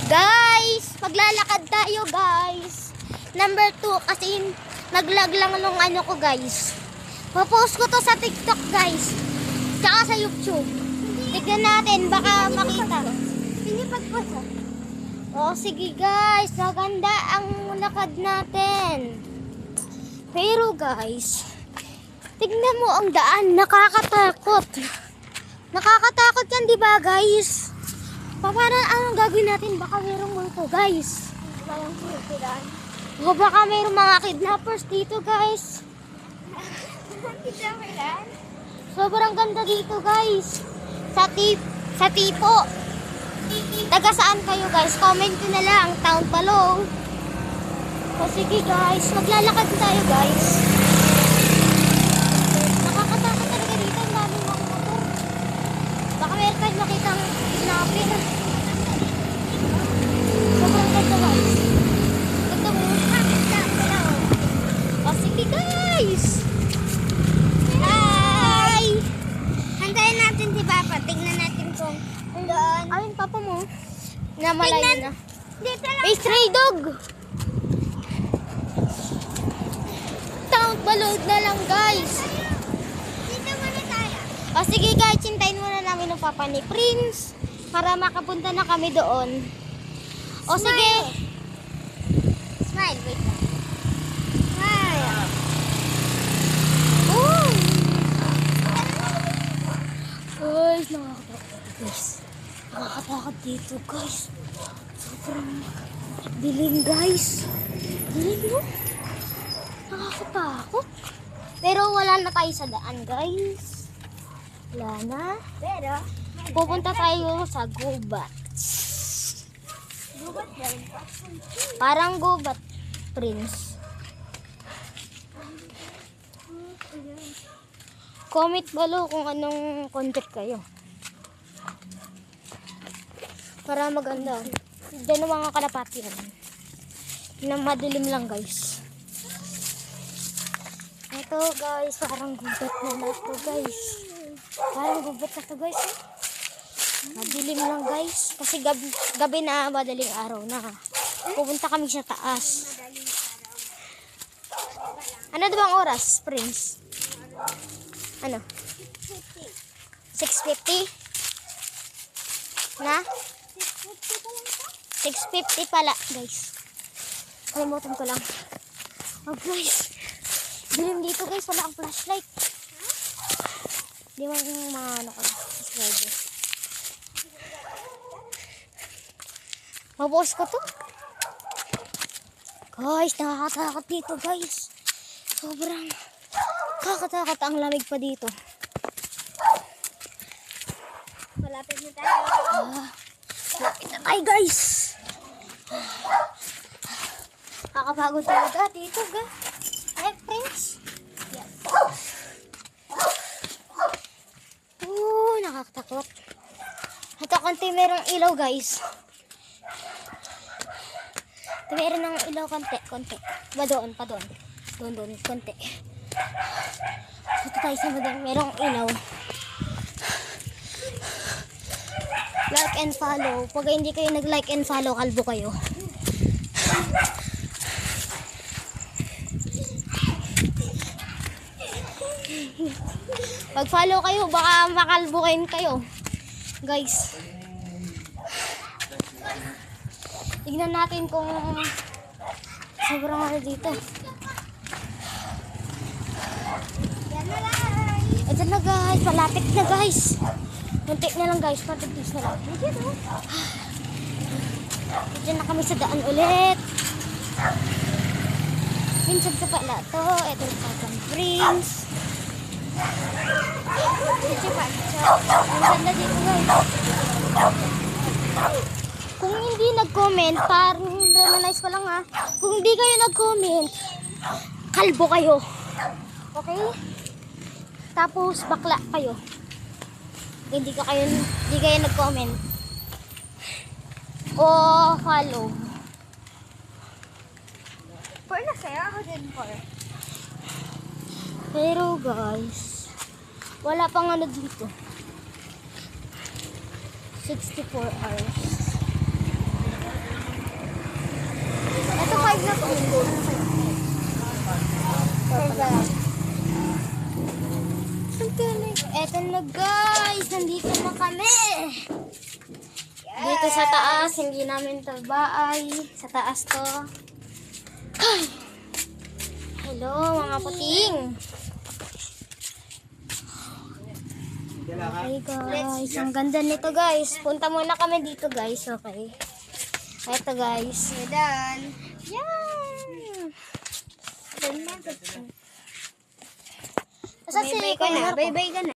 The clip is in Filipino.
Guys, maglalakad tayo guys. Number 2 kasi naglag lang nung ano ko guys. Popost ko to sa TikTok guys. Tsaka sa YouTube. Tignan natin, baka makita. Pinipag-post ah. Oh, sige guys, maganda ang lakad natin. Pero guys, tignan mo ang daan, nakakatakot. Nakakatakot yan, di ba guys? Paano anong gagawin natin? Baka mayroong multo guys. O baka mayroong mga kidnappers dito guys. Sobrang ganda dito guys. Sa tipo. Taga saan kayo guys? Comment nyo na lang. Town Palong. O sige guys, maglalakad tayo guys. Nakakatakot talaga dito. Ang daming mga motor. Baka meron kayo makitang kidnapper. Sobrang ganda guys. Ganda mo. O sige guys. Hi! Hantayin natin si Papa. Tignan natin kung doon. Ayun Papa mo. Na malayo na. May stray dog. Town Balod na lang guys. Dito muna tayo. O sige guys, hintayin muna namin ng Papa ni Prince para makapunta na kami doon. O sige. Smile, wait lang. Smile. Oh. Guys, nakakatakot guys. Nakakatakot dito guys. Sobrang dilim guys. Dilim no? Nakakatakot. Pero wala na tayo sa daan guys. Wala na. Pero pupunta tayo sa gubat. Gubat ba? Parang gubat, Prince. Comment below kung anong concept kayo. Para maganda. Diyan ang mga kalapati yan. Na madilim lang guys. Ito guys, parang gubat na to guys. Parang gubat na to guys. Madilim lang guys. Kasi gabi na, madaling araw na. Pupunta kami sa taas. Ano bang oras, Prince? Ano? 6:50? Na? 6:50 pala, guys. Kalimutan ko lang. Oh, guys. Dilim dito, guys. Wala ang flashlight. Di mo yung mga ano ko. Mabuhos ko to. Guys, nakakatakot dito, guys. Sobrang kakatakot, ang lamig pa dito. Malapit na tayo. Malapit na tayo guys. Kakapagod talaga dito ga. Hey Prince. Yes. Nakakatakot. Ito konti merong ilaw guys. Ito meron ng ilaw konti. Pa doon. Doon, konti. Dito tayo sa madang merong ilaw. Like and follow. Pag hindi kayo nag-like and follow, kalbo kayo. Pag follow kayo, baka makalbukin kayo. Guys. Tignan natin kung sobrang ano dito. Ito na guys, malapit na guys. Muntik na lang guys, patagis na lang. Diyan na kami sa daan ulit. Minsan ko pala to. Ito yung Papa Prince. Minsan na dito guys. Kung hindi nag-comment, parang realize ko lang ha. Kung hindi kayo nag-comment, kalbo kayo. Okay? Tapos bakla kayo. Hindi kayo nag-comment o follow. For na saya ako din for. Pero guys, wala pang ano dito. 64 hours. Eto na guys, nandito na kami. Dito sa taas, hindi namin tabay. Sa taas to. Ay. Hello mga puting. Okay guys, ang ganda nito guys. Punta muna kami dito guys, okay. Eto guys. Dan. Yan. Bye-bye ka na. Bye-bye ka na.